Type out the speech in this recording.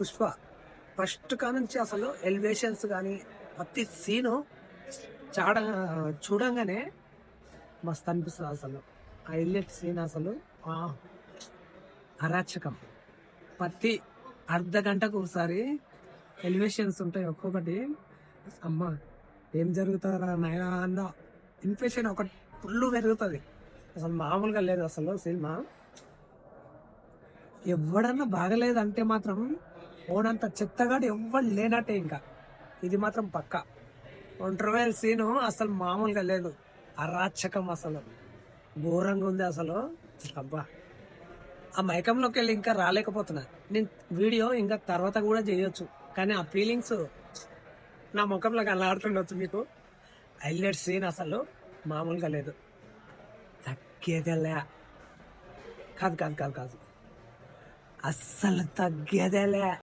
Pushpa first కానుంచి అసలు elevations కానీ ప్రతి సీను చాడ చూడంగానే మస్తు అనిపిస్తుంది అసలు. హైలైట్ సీన్ అసలు ఆ అరాచకం. ప్రతి అర్ధ గంటకు ఒకసారి ఎలివేషన్స్ ఉంటాయి ఒక్కొక్కటి. అమ్మ ఏం జరుగుతారా నాయనా అన్న ఇన్ఫెక్షన్ ఒక ఫుల్ పెరుగుతుంది. అసలు మామూలుగా లేదు అసలు సినిమా. ఎవడన్నా బాగలేదంటే మాత్రం ఓనంత చెత్తగాడు ఎవ్వడు లేనట్టే. ఇంకా ఇది మాత్రం పక్క. ఒంటరివేల్ సీను అసలు మామూలుగా లేదు. అరాచకం అసలు ఘోరంగా ఉంది అసలు. అబ్బా ఆ మైకంలోకి వెళ్ళి ఇంకా రాలేకపోతున్నా నేను. వీడియో ఇంకా తర్వాత కూడా చేయొచ్చు, కానీ ఆ ఫీలింగ్స్ నా ముఖంలో కనబడుతుండొచ్చు మీకు. హైలైట్ సీన్ అసలు మామూలుగా లేదు. తగ్గేదేలే. కాదు కాదు కాదు కాదు, అస్సలు తగ్గేదేలే.